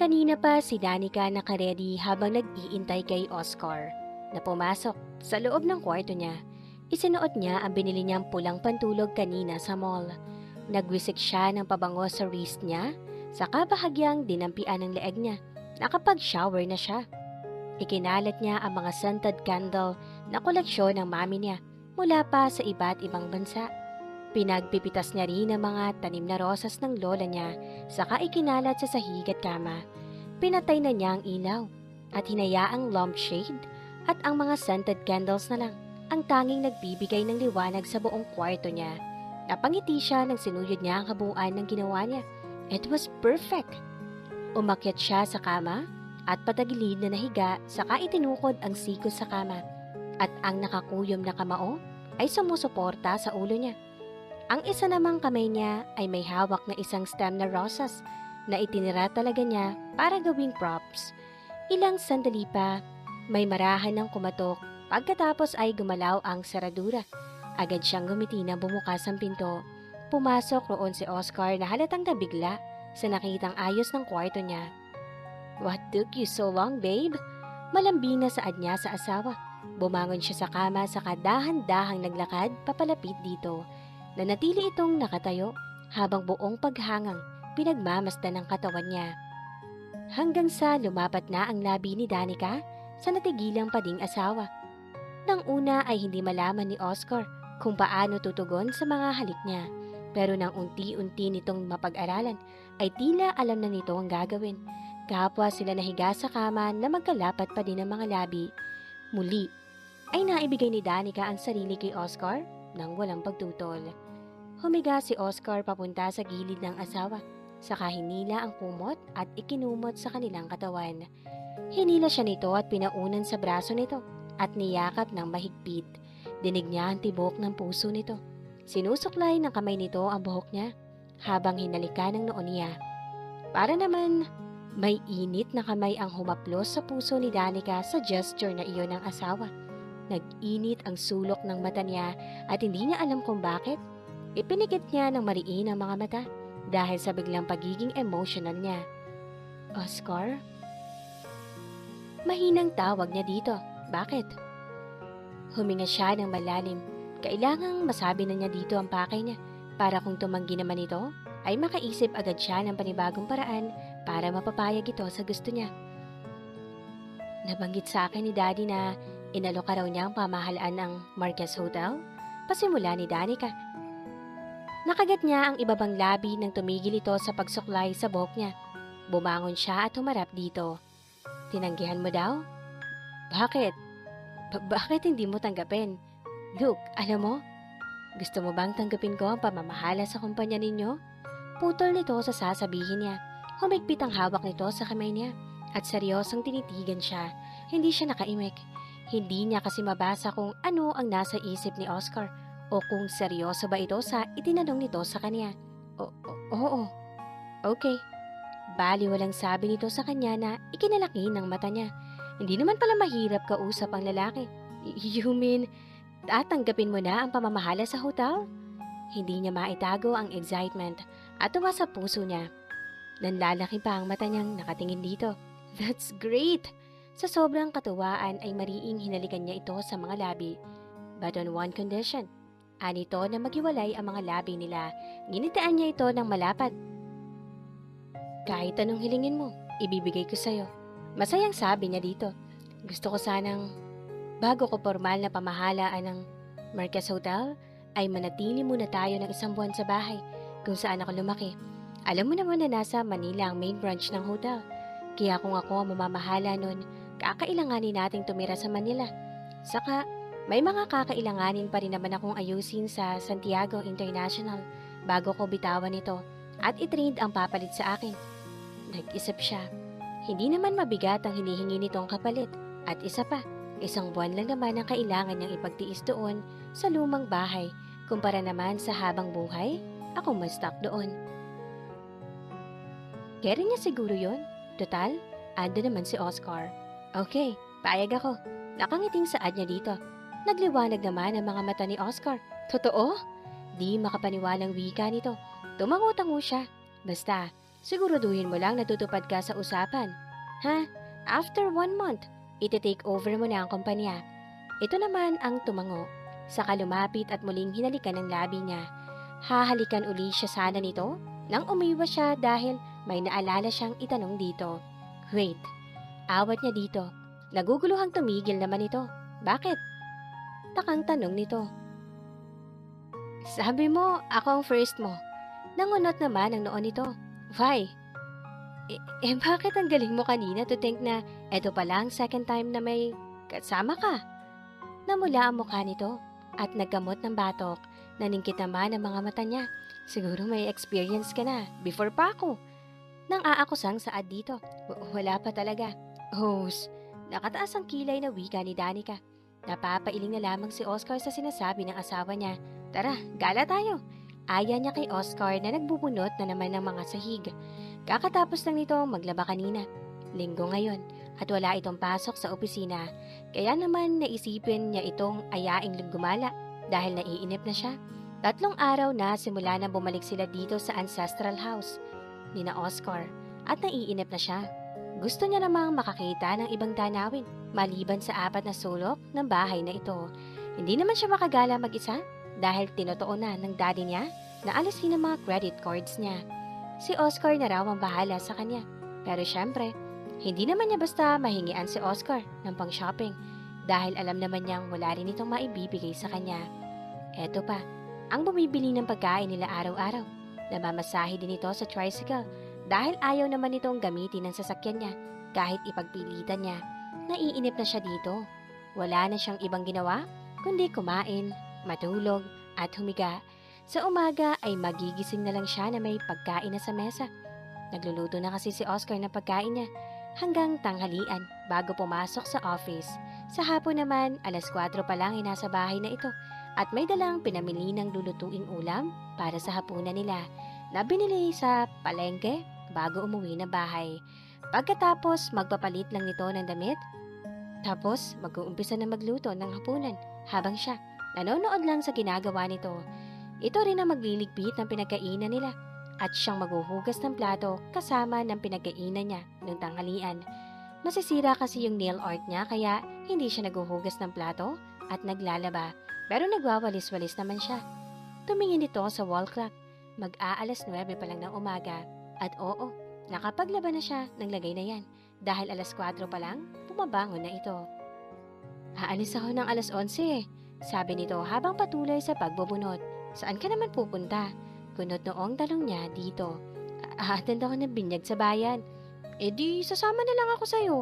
Kanina pa si Danica nakaredy habang nag-iintay kay Oscar na pumasok sa loob ng kwarto niya. Isinuot niya ang binili niyang pulang pantulog kanina sa mall. Nagwisik siya ng pabango sa wrist niya, saka bahagyang dinampian ng leeg niya. Nakapag-shower na siya. Ikinalat niya ang mga scented candle na koleksyon ng mami niya mula pa sa iba't ibang bansa. Pinagpipitas niya rin ang mga tanim na rosas ng lola niya, saka ikinalat sa sahig at kama. Pinatay na niya ang ilaw at hinayaang lampshade at ang mga scented candles na lang ang tanging nagbibigay ng liwanag sa buong kwarto niya. Napangiti siya nang sinuyod niya ang kabuuan ng ginawa niya. It was perfect! Umakyat siya sa kama at patagilid na nahiga, saka itinukod ang sikos sa kama at ang nakakuyom na kamao ay sumusuporta sa ulo niya. Ang isa namang kamay niya ay may hawak na isang stem na rosas na itinira talaga niya para gawing props. Ilang sandali pa, may marahan ng kumatok, pagkatapos ay gumalaw ang saradura. Agad siyang gumiti na bumukas ang pinto. Pumasok roon si Oscar na halatang nabigla sa nakitang ayos ng kwarto niya. "What took you so long, babe?" Malambing na saad niya sa asawa. Bumangon siya sa kama, saka dahan-dahang naglakad papalapit dito. Nanatili itong nakatayo habang buong paghangang pinagmamasdan ng katawan niya. Hanggang sa lumapat na ang labi ni Danica sa natigilang pading asawa. Nang una ay hindi malaman ni Oscar kung paano tutugon sa mga halik niya. Pero nang unti-unti nitong mapag-aralan ay tila alam na nito ang gagawin. Kapwa sila nahiga sa kama na magkalapat pa din ang mga labi. Muli ay naibigay ni Danica ang sarili kay Oscar nang walang pagtutol. Humiga si Oscar papunta sa gilid ng asawa, saka hinila ang kumot at ikinumot sa kanilang katawan. Hinila siya nito at pinaunan sa braso nito at niyakap ng mahigpit. Dinig niya ang tibok ng puso nito. Sinusuklay ng kamay nito ang buhok niya habang hinalikan ng noo niya. Para naman may init na kamay ang humaplos sa puso ni Danica sa gesture na iyon ng asawa. Nag-init ang sulok ng mata niya at hindi niya alam kung bakit. Ipinikit niya ng mariin ang mga mata dahil sa biglang pagiging emotional niya. "Oscar?" Mahinang tawag niya dito. "Bakit?" Huminga siya ng malalim. Kailangang masabi na niya dito ang pakay niya para kung tumanggi naman ito, ay makaisip agad siya ng panibagong paraan para mapapayag ito sa gusto niya. "Nabanggit sa akin ni Daddy na inalok raw niya ang pamahalaan ng Marquez Hotel?" Pasimula ni Danica. Nakagat niya ang ibabang labi nang tumigil ito sa pagsuklay sa buhok niya. Bumangon siya at humarap dito. "Tinanggihan mo daw?" "Bakit? Bakit hindi mo tanggapin? Look, alam mo, gusto mo bang tanggapin ko ang pamamahala sa kumpanya ninyo?" Putol nito sa sasabihin niya. Humigpit ang hawak nito sa kamay niya at seryosong tinitigan siya. Hindi siya nakaimik. Hindi niya kasi mabasa kung ano ang nasa isip ni Oscar o kung seryoso ba ito sa itinanong nito sa kanya. Oo, okay." Bali walang sabi nito sa kanya na ikinalaki ng mata niya. Hindi naman pala mahirap kausap ang lalaki. "You mean, tatanggapin mo na ang pamamahala sa hotel?" Hindi niya maitago ang excitement at tuwa sa puso niya. Nanlalaki pa ang mata niyang nakatingin dito. "That's great!" Sa sobrang katuwaan ay mariing hinalikan niya ito sa mga labi. But on one condition. Anito na maghiwalay ang mga labi nila. Ginitaan niya ito ng malapad. "Kahit anong hilingin mo, ibibigay ko sa'yo." Masayang sabi niya dito. "Gusto ko sanang, bago ko formal na pamahalaan ng Marquez Hotel, ay manatili muna tayo ng 1 buwan sa bahay kung saan ako lumaki. Alam mo naman na nasa Manila ang main branch ng hotel. Kaya kung ako ang mamamahala nun, kakailanganin nating tumira sa Manila. Saka, may mga kakailanganin pa rin naman akong ayusin sa Santiago International bago ko bitawan ito at itrade ang papalit sa akin." Nag-isip siya. Hindi naman mabigat ang hinihingi nitong kapalit. At isa pa, 1 buwan lang naman ang kailangan niyang ipagtiis doon sa lumang bahay. Kumpara naman sa habang buhay, ako mas stuck doon. Kaya niya siguro yun. Total, ando naman si Oscar. Okay, paayag ako. Nakangiting saad niya dito. Nagliwanag naman ang mga mata ni Oscar. Totoo? Di makapaniwalang wika nito. Tumango-tango siya. Basta, Siguraduhin mo lang natutupad ka sa usapan. Ha? After 1 month, iti-take over mo na ang kumpanya. Ito naman ang tumango. Saka lumapit at muling hinalikan ng labi niya. Hahalikan uli siya sana nito nang umiwas siya dahil may naalala siyang itanong dito. Wait, awat niya dito. Naguguluhang tumigil naman ito. Bakit? Takang tanong nito. Sabi mo, ako ang first mo. Nangunot naman ang noon nito. Why? Bakit ang galing mo kanina to think na eto pa lang second time na may kasama ka? Namula ang mukha nito at nagkamot ng batok. Naningkit naman ang mga mata niya. Siguro may experience ka na. Before pa ako. Nang aakusang saad dito. Wala pa talaga. Host, nakataas ang kilay na wika ni Danica. Napapailing na lamang si Oscar sa sinasabi ng asawa niya. Tara, gala tayo. Aya niya kay Oscar na nagbubunot na naman ng mga sahig. Kakatapos lang nito maglaba kanina. Linggo ngayon at wala itong pasok sa opisina. Kaya naman naisipin niya itong ayaing gumala dahil naiinip na siya. 3 araw na simula na bumalik sila dito sa ancestral house ni na Oscar at naiinip na siya. Gusto niya namang makakita ng ibang tanawin maliban sa 4 na sulok ng bahay na ito. Hindi naman siya makagala mag-isa dahil tinotoo na ng daddy niya na alisin ang mga credit cards niya. Si Oscar na raw ang bahala sa kanya. Pero syempre, hindi naman niya basta mahingian si Oscar ng pang-shopping dahil alam naman niyang wala rin itong maibibigay sa kanya. Eto pa, ang bumibili ng pagkain nila araw-araw. Namamasahe din ito sa tricycle dahil ayaw naman itong gamitin ng sasakyan niya kahit ipagpilitan niya. Naiinip na siya dito. Wala na siyang ibang ginawa kundi kumain, matulog at humiga. Sa umaga ay magigising na lang siya na may pagkain na sa mesa. Nagluluto na kasi si Oscar ng pagkain niya hanggang tanghalian bago pumasok sa office. Sa hapon naman, 4:00 pa lang ay nasa bahay na ito at may dalang pinamili ng lulutuing ulam para sa hapunan nila na binili sa palengke bago umuwi na bahay. Pagkatapos, magpapalit lang nito ng damit. Tapos, mag-uumpisa na magluto ng hapunan habang siya nanonood lang sa ginagawa nito. Ito rin ang magliligpit ng pinagkainan nila at siyang maghuhugas ng plato kasama ng pinagkainan niya ng tanghalian. Masisira kasi yung nail art niya kaya hindi siya naghuhugas ng plato at naglalaba pero nagwawalis-walis naman siya. Tumingin ito sa wall clock. Mag-aalas 9 pa lang ng umaga at oo, nakapaglaba na siya ng lagay na yan dahil 4:00 pa lang bumabangon na ito. Aalis ako ng 11:00 sabi nito habang patuloy sa pagbubunot. Saan ka naman pupunta? Kunot noong talong niya dito. Aattend ako ng binyag sa bayan. Di sasama na lang ako sa'yo.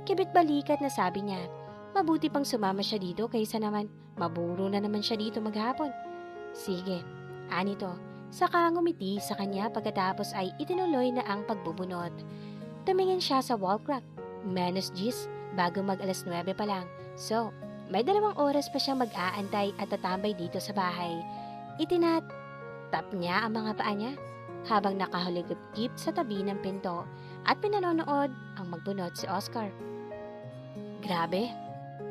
Kibit balikat na sabi niya. Mabuti pang sumama siya dito kaysa naman maburo na naman siya dito maghapon. Sige, anito. Saka ngumiti sa kanya pagkatapos ay itinuloy na ang pagbubunot. Tumingin siya sa wall clock. -10 bago mag 9:00 pa lang. So, may 2 oras pa siyang mag-aantay at tatambay dito sa bahay. Itinatap niya ang mga paa niya habang nakahuligip sa tabi ng pinto at pinanonood ang magbunot si Oscar. Grabe,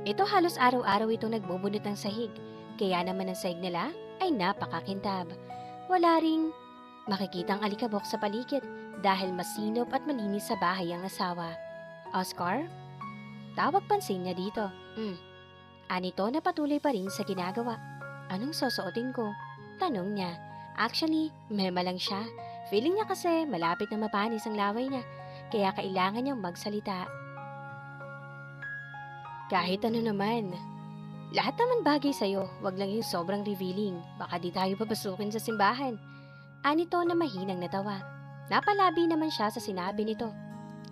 ito halos araw-araw itong nagbubunot ng sahig, kaya naman ang sahig nila ay napakakintab. Wala ring makikitang alikabok sa paligid dahil masinop at malinis sa bahay ang asawa. Oscar? Tawag pansin niya dito. Anito na patuloy pa rin sa ginagawa. Anong susuotin ko? Tanong niya. Actually, mema lang siya. Feeling niya kasi malapit na mapanis ang laway niya, kaya kailangan niyang magsalita. Kahit ano naman. Lahat naman bagay sa'yo, wag lang yung sobrang revealing. Baka di tayo papasukin sa simbahan. Anito na mahinang natawa. Napalabi naman siya sa sinabi nito.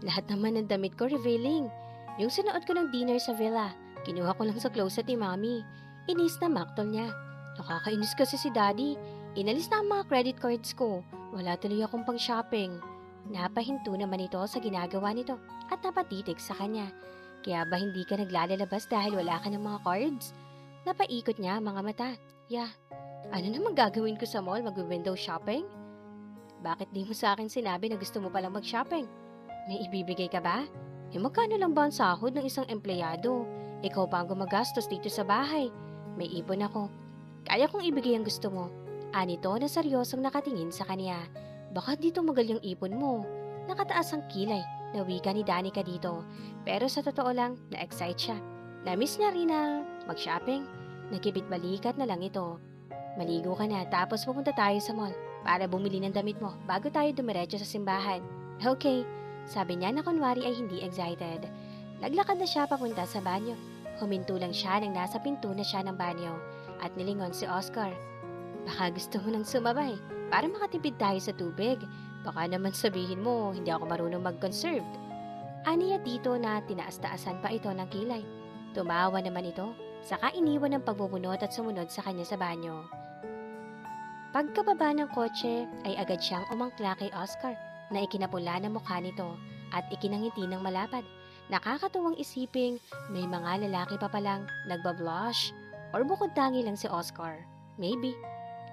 Lahat naman ng damit ko revealing. Yung sinuot ko ng dinner sa villa, kinuha ko lang sa closet ni Mami. Inis na maktol niya. Nakakainis kasi si Daddy. Inalis na ang mga credit cards ko. Wala tuloy akong pang-shopping. Napahinto naman ito sa ginagawa nito at napatitig sa kanya. Kaya ba hindi ka naglalabas dahil wala ka ng mga cards? Napaikot niya ang mga mata. Ano naman gagawin ko sa mall? Mag-window shopping? Bakit di mo sa akin sinabi na gusto mo palang mag-shopping? May ibibigay ka ba? Magkano lang ba ang sahod ng isang empleyado? Ikaw pa ang gumagastos dito sa bahay. May ipon ako. Kaya kong ibigay ang gusto mo. Anito na seryosong nakatingin sa kanya. Baka dito magal yung ipon mo. Nakataas ang kilay na wika ni Danica dito. Pero sa totoo lang, na-excite siya. Na-miss niya rin ang mag-shopping. Nagkibit-balikat na lang ito. Maligo ka na tapos pupunta tayo sa mall para bumili ng damit mo bago tayo dumiretso sa simbahan. Okay, sabi niya na kunwari ay hindi excited. Naglakad na siya papunta sa banyo. Huminto lang siya nang nasa pinto na siya ng banyo at nilingon si Oscar. Baka gusto mo nang sumabay para makatipid tayo sa tubig. Baka naman sabihin mo hindi ako marunong mag-conserve. Aniya dito na tinaas-taasan pa ito ng kilay. Tumawa naman ito, saka iniwan ng pagbubunot at sumunod sa kanya sa banyo. Pagkababa ng kotse ay agad siyang umangkla kay Oscar na ikinapula ng mukha nito at ikinangiti ng malapad. Nakakatuwang isiping may mga lalaki pa palang nagbablush or bukod tangi lang si Oscar. Maybe.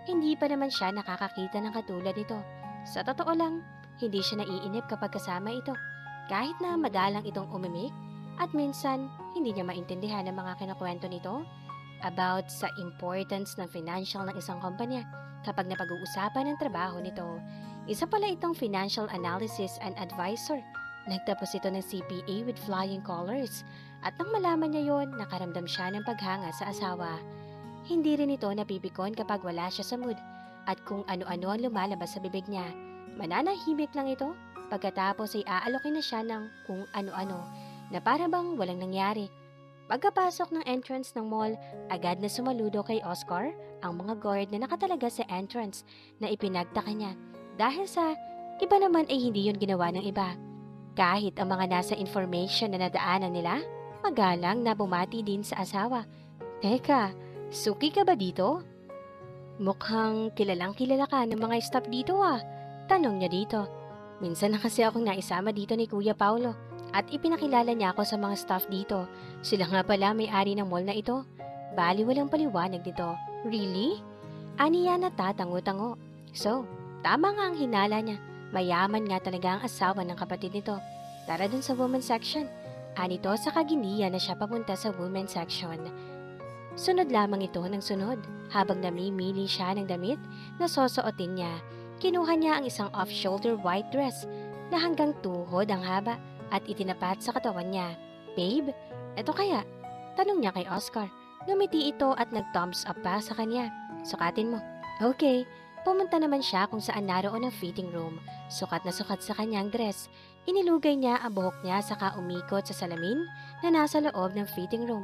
Hindi pa naman siya nakakakita ng katulad nito. Sa totoo lang, hindi siya naiinip kapag kasama ito. Kahit na madalang itong umimik at minsan hindi niya maintindihan ang mga kinakwento nito about sa importance ng financial ng isang kumpanya kapag napag-uusapan ng trabaho nito. Isa pala itong financial analysis and advisor. Nagtapos ito ng CPA with flying colors at nang malaman niya yon, nakaramdam siya ng paghanga sa asawa. Hindi rin ito napipikon kapag wala siya sa mood at kung ano-ano ang lumalabas sa bibig niya. Mananahimik lang ito pagkatapos ay aalokin na siya ng kung ano-ano na para bang walang nangyari. Pagkapasok ng entrance ng mall, agad na sumaludo kay Oscar ang mga guard na nakatalaga sa entrance na ipinagtaka niya dahil sa iba naman ay hindi yon ginawa ng iba. Kahit ang mga nasa information na nadaanan nila, magalang na bumati din sa asawa. Teka, suki ka ba dito? Mukhang kilalang kilala ka ng mga staff dito ah. Tanong niya dito. Minsan na kasi akong naisama dito ni Kuya Paulo at ipinakilala niya ako sa mga staff dito. Sila nga pala may-ari ng mall na ito. Bali walang paliwanag dito. Really? Aniya na tatango-tango. So, tama nga ang hinala niya. Mayaman nga talaga ang asawa ng kapatid nito. Tara dun sa women's section. Anito sa kaginiya na siya papunta sa women's section. Sunod lamang ito ng sunod. Habang namimili siya ng damit na susuotin niya, kinuha niya ang isang off-shoulder white dress na hanggang tuhod ang haba at itinapat sa katawan niya. Babe, eto kaya? Tanong niya kay Oscar. Ngumiti ito at nag-thumbs up pa sa kanya. Sukatin mo. Okay. Pumunta naman siya kung saan naroon ang fitting room. Sukat na sukat sa kanyang dress. Inilugay niya ang buhok niya saka umikot sa salamin na nasa loob ng fitting room.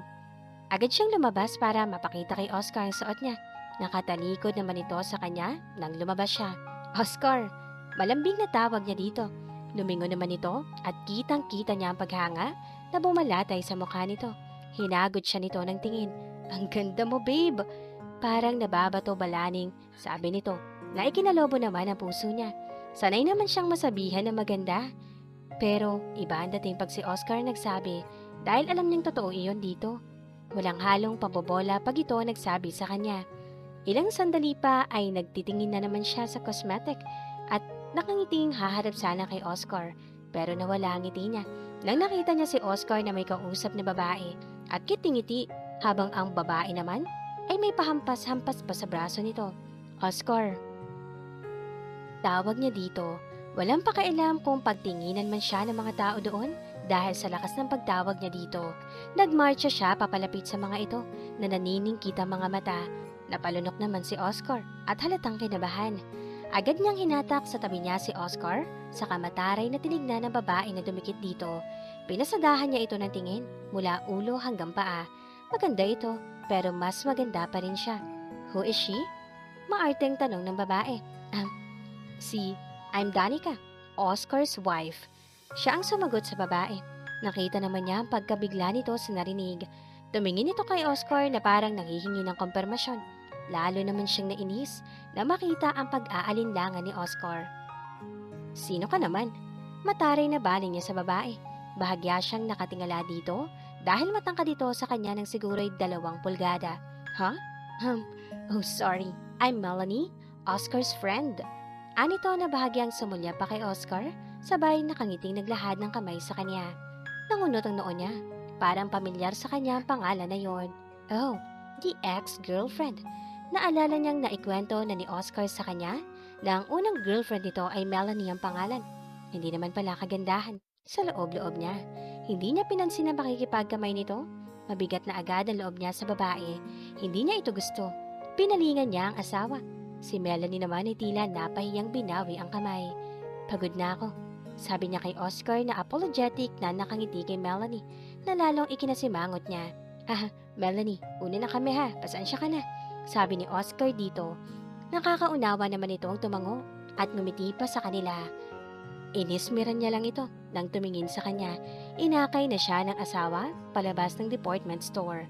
Agad siyang lumabas para mapakita kay Oscar ang suot niya. Nakatalikod naman ito sa kanya nang lumabas siya. Oscar, malambing na tawag niya dito. Lumingon naman ito at kitang-kita niya ang paghanga na bumalatay sa mukha nito. Hinagod siya nito ng tingin. Ang ganda mo, babe! Parang nababato balaning, sabi nito, na ikinalobo naman ang puso niya. Sanay naman siyang masabihan na maganda. Pero iba ang dating pag si Oscar nagsabi dahil alam niyang totoo iyon dito. Walang halong pambobola pag ito nagsabi sa kanya. Ilang sandali pa ay nagtitingin na naman siya sa cosmetic at nakangiting haharap sana kay Oscar pero nawala ang ngiti niya. Nang nakita niya si Oscar na may kausap na babae at kitingiti habang ang babae naman ay may pahampas-hampas pa sa braso nito. Oscar. Tawag niya dito. Walang pakialam kung pagtinginan man siya ng mga tao doon dahil sa lakas ng pagtawag niya dito. Nagmarcha siya papalapit sa mga ito na naniningkit ang mga mata. Napalunok naman si Oscar at halatang kinabahan. Agad niyang hinatak sa tabi niya si Oscar sa kamataray na tinignan ng babae na dumikit dito. Pinasadahan niya ito ng tingin mula ulo hanggang paa. Maganda ito pero mas maganda pa rin siya. Who is she? Maarteng tanong ng babae. I'm Danica, Oscar's wife. Siya ang sumagot sa babae. Nakita naman niya ang pagkabigla nito sa narinig. Tumingin ito kay Oscar na parang nanghihingi ng kompermasyon. Lalo naman siyang nainis na makita ang pag-aalinlangan ni Oscar. Sino ka naman? Mataray na baling niya sa babae. Bahagya siyang nakatingala dito dahil matangkad dito sa kanya ng siguro'y 2 pulgada. Huh? Oh sorry. I'm Melanie, Oscar's friend. Anito na bahagyang sumulya pa kay Oscar, sabay nakangiting naglahad ng kamay sa kanya. Nangunot ang noo niya. Parang pamilyar sa kanya ang pangalan na yon. Oh, the ex-girlfriend. Naalala niyang naikwento na ni Oscar sa kanya na ang unang girlfriend nito ay Melanie ang pangalan. Hindi naman pala kagandahan. Sa loob-loob niya, hindi niya pinansin ang pakikipagkamay nito. Mabigat na agad ang loob niya sa babae. Hindi niya ito gusto. Pinalingan niya ang asawa. Si Melanie naman ay tila napahiyang binawi ang kamay. Pagod na ako. Sabi niya kay Oscar na apologetic na nakangiti kay Melanie na lalong ikinasimangot niya. Ah, Melanie, una na kami ha, pasensya ka na. Sabi ni Oscar dito. Nakakaunawa naman itong tumango at ngumiti pa sa kanila. Inismiran niya lang ito nang tumingin sa kanya. Inakay na siya ng asawa palabas ng department store.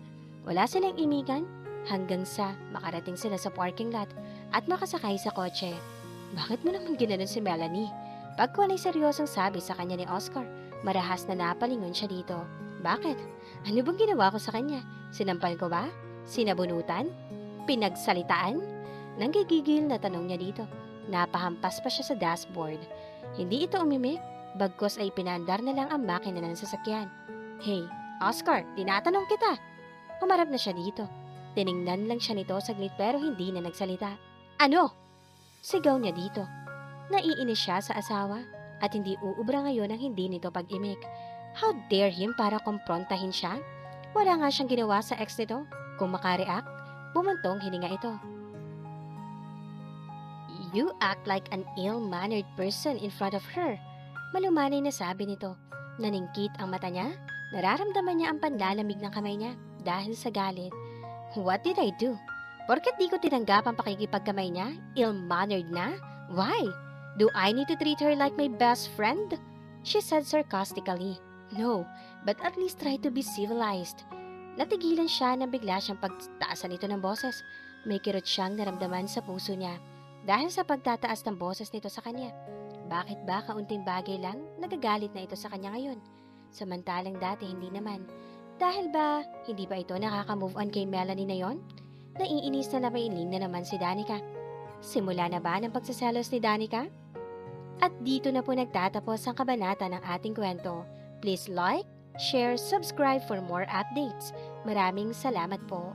Wala silang imigan hanggang sa makarating sila sa parking lot at makasakay sa kotse. Bakit mo naman ginanon si Melanie? Pagkuhan ay seryosong sabi sa kanya ni Oscar. Marahas na napalingon siya dito. Bakit? Ano bang ginawa ko sa kanya? Sinampal ko ba? Sinabunutan? Pinagsalitaan? Nanggigigil na tanong niya dito. Napahampas pa siya sa dashboard. Hindi ito umimik, bagkos ay pinandar na lang ang makina ng sasakyan. Hey, Oscar, tinatanong kita. Humarap na siya dito. Tiningnan lang siya nito saglit pero hindi na nagsalita. Ano? Sigaw niya dito. Naiinis siya sa asawa at hindi uubra ngayon ang hindi nito pag-imik. How dare him para kumprontahin siya? Wala nga siyang ginawa sa ex nito. Kung makareact, bumuntong hininga ito. You act like an ill-mannered person in front of her. Malumanay na sabi nito. Naningkit ang mata niya. Nararamdaman niya ang panlalamig ng kamay niya dahil sa galit. What did I do? Porket di ko tinanggap ang pakikipagkamay niya? Ill-mannered na? Why? Do I need to treat her like my best friend? She said sarcastically. No, but at least try to be civilized. Natigilan siya nang bigla siyang pagtaasan ito ng boses. May kirot siyang naramdaman sa puso niya dahil sa pagtataas ng boses nito sa kanya. Bakit ba kaunting bagay lang nagagalit na ito sa kanya ngayon? Samantalang dati hindi naman. Dahil ba hindi ba ito nakaka-move on kay Melanie na yon? Naiinis na napailing na naman si Danica. Simula na ba ng pagsaselos ni Danica? At dito na po nagtatapos ang kabanata ng ating kwento. Please like, share, subscribe for more updates. Maraming salamat po.